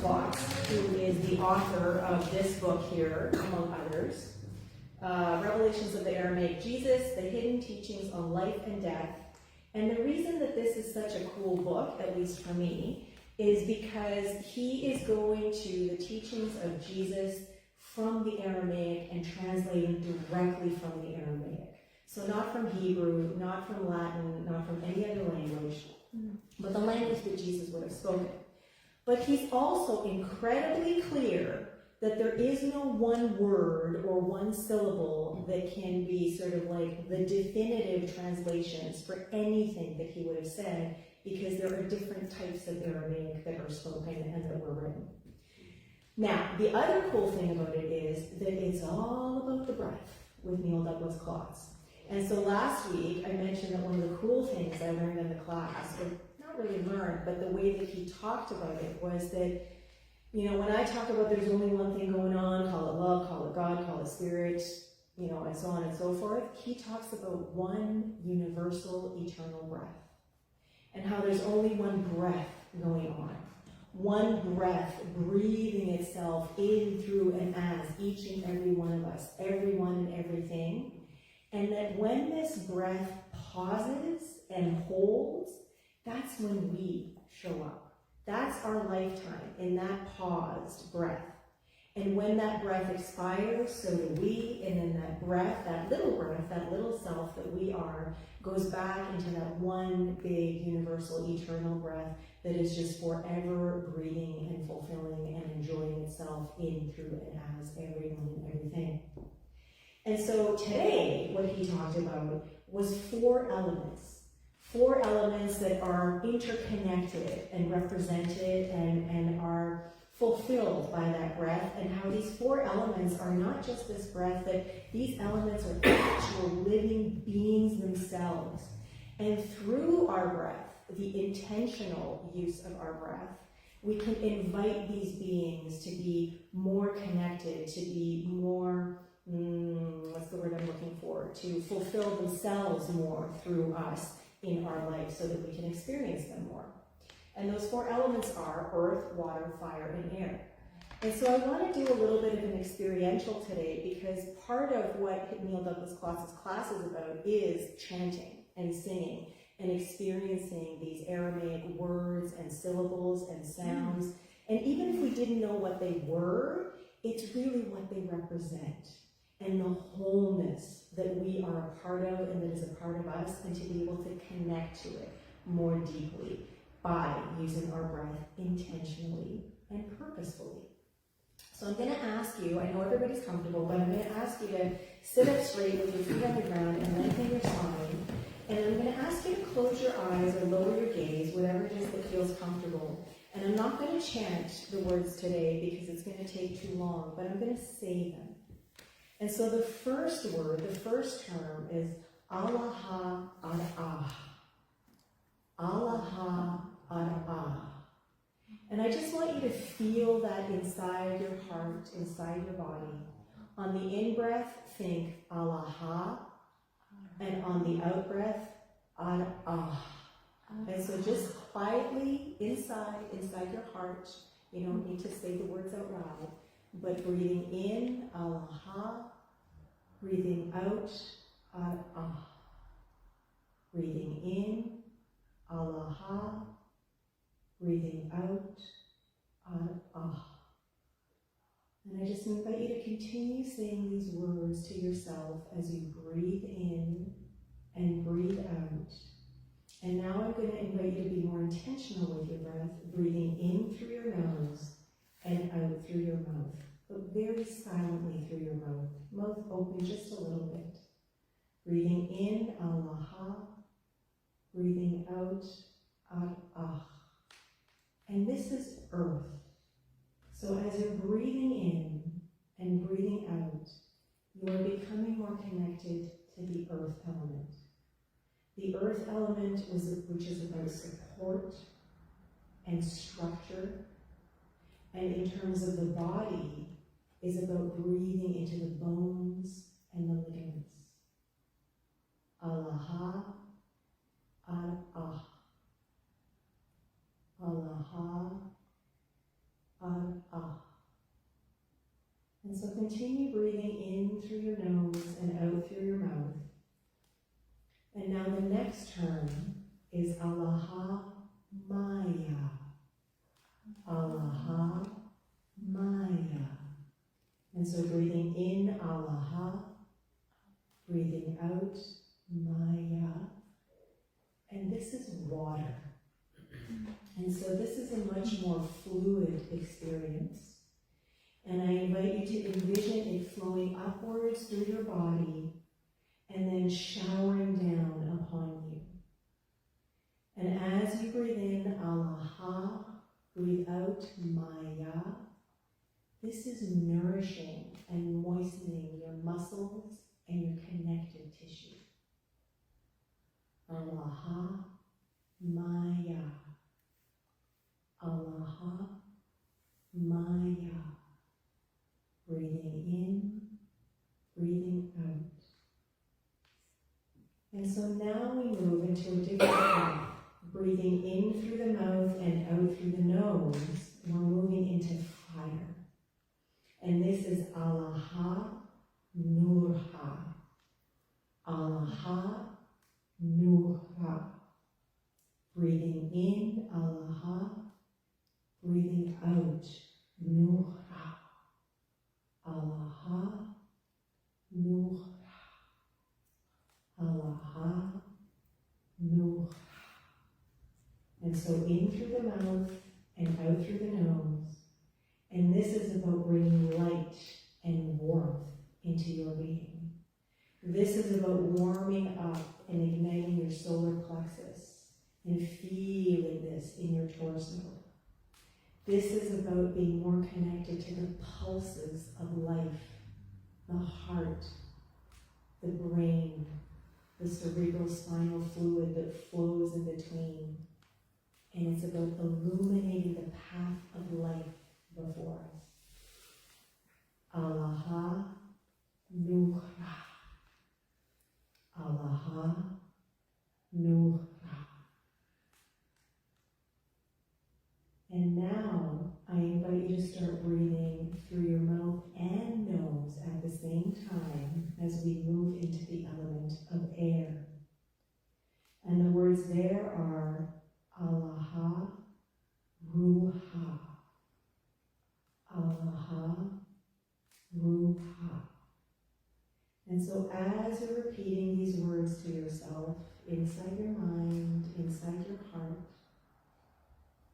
Klotz, who is the author of this book here, among others, Revelations of the Aramaic Jesus, The Hidden Teachings on Life and Death. And the reason that this is such a cool book, at least for me, is because he is going to the teachings of Jesus from the Aramaic and translating directly from the Aramaic. So not from Hebrew, not from Latin, not from any other language, but the language that Jesus would have spoken. But he's also incredibly clear that there is no one word or one syllable that can be sort of like the definitive translations for anything that he would have said, because there are different types of Aramaic that are spoken and that were written. Now, the other cool thing about it is that it's all about the breath with Neil Douglas Klotz. And so last week, I mentioned that one of the cool things I learned in the class, or not really learned, but the way that he talked about it was that, you know, when I talk about there's only one thing going on, call it love, call it God, call it spirit, you know, and so on and so forth, he talks about one universal eternal breath and how there's only one breath going on. One breath breathing itself in, through, and as each and every one of us, everyone and everything. And that when this breath pauses and holds, that's when we show up. That's our lifetime, in that paused breath. And when that breath expires, so do we, and then that breath, that little self that we are, goes back into that one big, universal, eternal breath that is just forever breathing and fulfilling and enjoying itself in, through, and as everyone and everything. And so today, what he talked about was four elements that are interconnected and represented and are fulfilled by that breath, and how these four elements are not just this breath, that these elements are actual living beings themselves. And through our breath, the intentional use of our breath, we can invite these beings to be more connected, to be more, what's the word I'm looking for, to fulfill themselves more through us in our life so that we can experience them more. And those four elements are earth, water, fire, and air. And so I want to do a little bit of an experiential today, because part of what Neil Douglas Klotz's class is about is chanting and singing and experiencing these Aramaic words and syllables and sounds. And even if we didn't know what they were, it's really what they represent and the wholeness that we are a part of and that is a part of us, and to be able to connect to it more deeply by using our breath intentionally and purposefully. So I'm going to ask you, I know everybody's comfortable, but I'm going to ask you to sit up straight with your feet on the ground and lengthen your spine. And I'm going to ask you to close your eyes or lower your gaze, whatever it is that feels comfortable. And I'm not going to chant the words today because it's going to take too long, but I'm going to say them. And so the first word, the first term is Alaha Ruha. Alaha Ruha. And I just want you to feel that inside your heart, inside your body. On the in-breath, think Alaha, and on the out-breath, Ruha. And so just quietly inside your heart, you don't need to say the words out loud, but breathing in, Alaha, breathing out, Ruha. Breathing in, Alaha, breathing out, Ruha. And I just invite you to continue saying these words to yourself as you breathe in and breathe out. And now I'm going to invite you to be more intentional with your breath, breathing in through your nose and out through your mouth, but very silently through your mouth open just a little bit. Breathing in, Alaha, breathing out, Ruha. And this is earth. So as you're breathing in and breathing out, you are becoming more connected to the earth element. The earth element, which is about support and structure, and in terms of the body, is about breathing into the bones and the ligaments. Alaha, Ruha. Alaha, Ruha. So continue breathing in through your nose and out through your mouth. And now the next term is Alaha Maya. Alaha Maya. And so breathing in Alaha, breathing out Maya. And this is water. And so this is a much more fluid experience. And I invite you to envision it flowing upwards through your body and then showering down upon you. And as you breathe in Alaha, breathe out Maya. This is nourishing and moistening your muscles and your connective tissue. Alaha Maya. Alaha Maya. Breathing in, breathing out. And so now we move into a different breath. Breathing in through the mouth and out through the nose, we're moving into fire. And this is Alaha Nuhra. Alaha Nuhra. Breathing in, Alaha. Breathing out, Nuhra. Alaha Nuhra. Alaha Nuhra. And so in through the mouth and out through the nose. And this is about bringing light and warmth into your being. This is about warming up and igniting your solar plexus and feeling this in your torso. This is about being more connected to the pulses of life, the heart, the brain, the cerebral spinal fluid that flows in between. And it's about illuminating the path of life before us. Alaha Nuhra. Alaha Nuhra. And now I invite you to start breathing through your mouth and nose at the same time as we move into the element of air. And the words there are Alaha Ruha. Alaha Ruha. And so as you're repeating these words to yourself, inside your mind, inside your heart,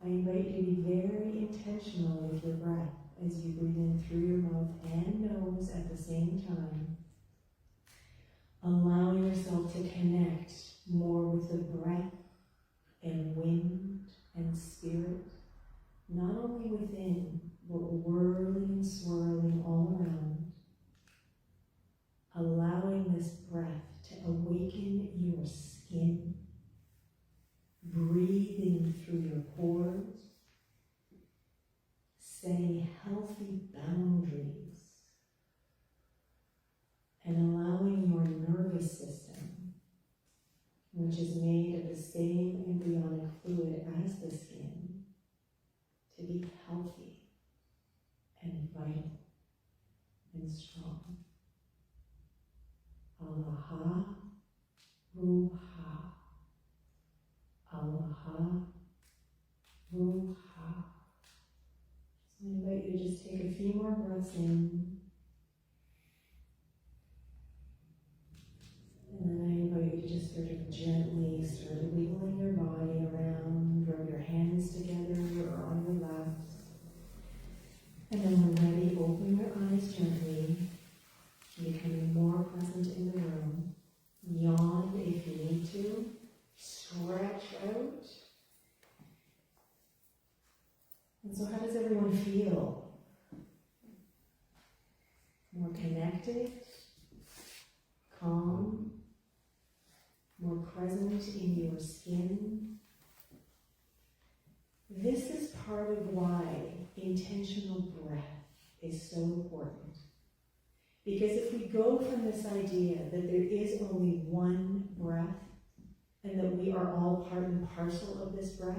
I invite you to be very intentional with your breath as you breathe in through your mouth and nose at the same time, allowing yourself to connect more with the breath and wind and spirit, not only within, but whirling and swirling all around, allowing this breath to awaken your skin, breathing through your pores, setting healthy boundaries, and allowing your nervous system, which is made of the same embryonic fluid as the skin, to be healthy and vital and strong. Alaha Ruha. Alaha Ruha. So I invite you to just take a few more breaths in. And then I invite you to just sort of gently start wiggling your body around, rub your hands together or on your laps. And then when ready, open your eyes gently, becoming more present in the room. Yawn if you need to. Stretch out. And so how does everyone feel? More connected? Calm? More present in your skin? This is part of why intentional breath is so important. Because if we go from this idea that there is only one breath, and that we are all part and parcel of this breath,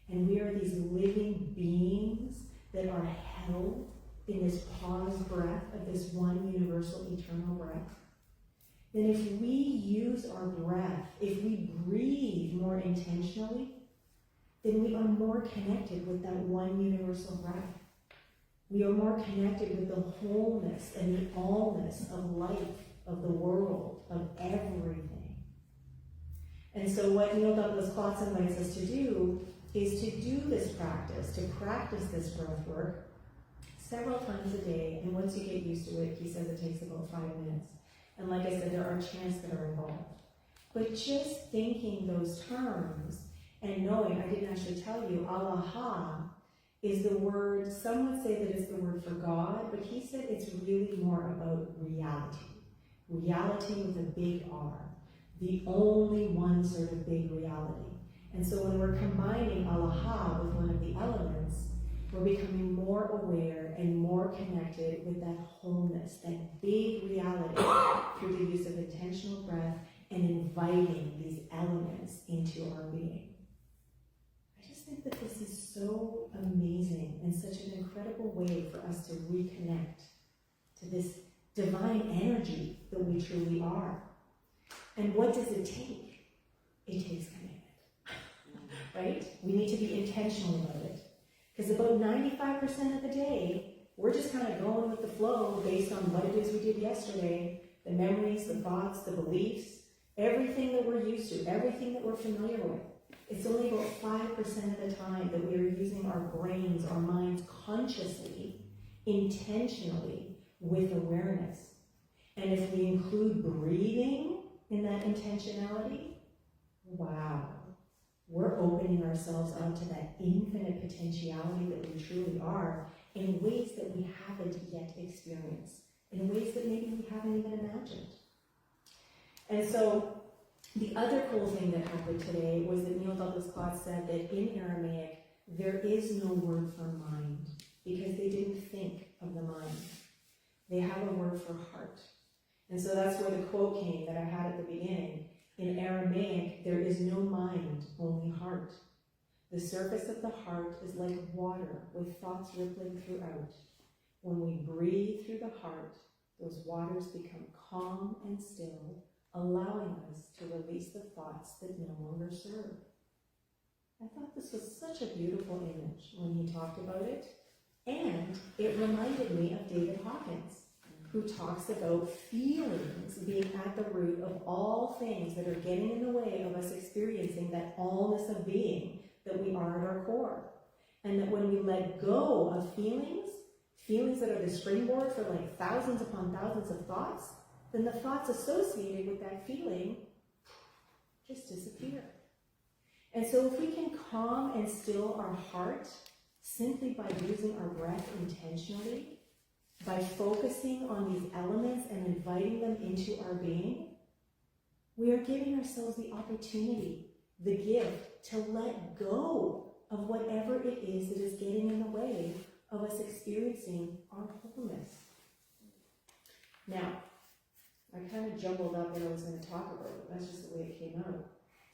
and we are these living beings that are held in this pause breath of this one universal eternal breath, then if we use our breath, if we breathe more intentionally, then we are more connected with that one universal breath. We are more connected with the wholeness and the allness of life, of the world, of everything. And so what Neil Douglas Klotz invites us to do is to do this practice, to practice this breath work several times a day. And once you get used to it, he says it takes about 5 minutes. And like I said, there are chants that are involved. But just thinking those terms and knowing, I didn't actually tell you, Alaha is the word, some would say that it's the word for God, but he said it's really more about reality. Reality with a big R. The only one sort of big reality. And so when we're combining Alaha with one of the elements, we're becoming more aware and more connected with that wholeness, that big reality through the use of intentional breath and inviting these elements into our being. I just think that this is so amazing and such an incredible way for us to reconnect to this divine energy that we truly are. And what does it take? It takes commitment, right? We need to be intentional about it. Because about 95% of the day, we're just kind of going with the flow based on what it is we did yesterday, the memories, the thoughts, the beliefs, everything that we're used to, everything that we're familiar with. It's only about 5% of the time that we are using our brains, our minds consciously, intentionally, with awareness. And if we include breathing in that intentionality, wow, we're opening ourselves up to that infinite potentiality that we truly are in ways that we haven't yet experienced, in ways that maybe we haven't even imagined. And so the other cool thing that happened today was that Neil Douglas Klotz said that in Aramaic, there is no word for mind because they didn't think of the mind. They have a word for heart. And so that's where the quote came that I had at the beginning. In Aramaic, there is no mind, only heart. The surface of the heart is like water with thoughts rippling throughout. When we breathe through the heart, those waters become calm and still, allowing us to release the thoughts that no longer serve. I thought this was such a beautiful image when he talked about it, and it reminded me of David Hawkins, who talks about feelings being at the root of all things that are getting in the way of us experiencing that allness of being that we are at our core. And that when we let go of feelings that are the springboard for like thousands upon thousands of thoughts, then the thoughts associated with that feeling just disappear. And so if we can calm and still our heart simply by using our breath intentionally, by focusing on these elements and inviting them into our being, we are giving ourselves the opportunity, the gift, to let go of whatever it is that is getting in the way of us experiencing our wholeness. Now, I kind of jumbled up what I was going to talk about. That's just the way it came out.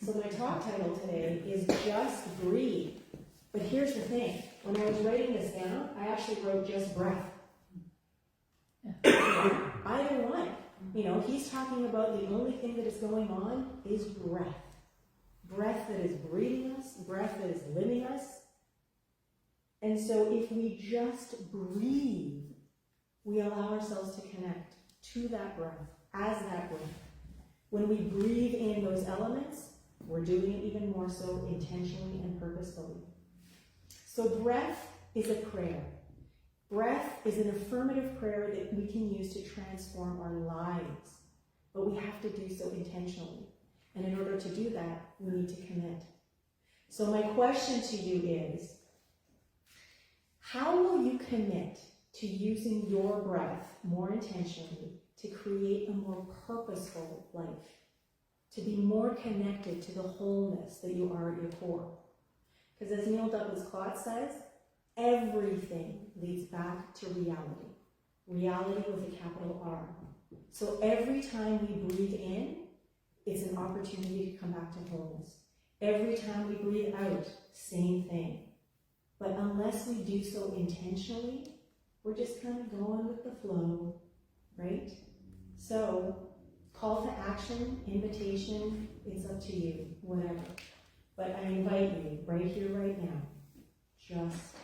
So my talk title today is Just Breathe. But here's the thing. When I was writing this down, I actually wrote just breath. Either one. You know, he's talking about the only thing that is going on is breath. Breath that is breathing us, breath that is living us. And so if we just breathe, we allow ourselves to connect to that breath, as that breath. When we breathe in those elements, we're doing it even more so intentionally and purposefully. So breath is a prayer. Breath is an affirmative prayer that we can use to transform our lives, but we have to do so intentionally. And in order to do that, we need to commit. So my question to you is, how will you commit to using your breath more intentionally to create a more purposeful life, to be more connected to the wholeness that you are at your core? Because as Neil Douglas Klotz says, everything leads back to reality. Reality with a capital R. So every time we breathe in, it's an opportunity to come back to wholeness. Every time we breathe out, same thing. But unless we do so intentionally, We're just kind of going with the flow, right? So, call to action, invitation, it's up to you, whatever. But I invite you, right here, right now, just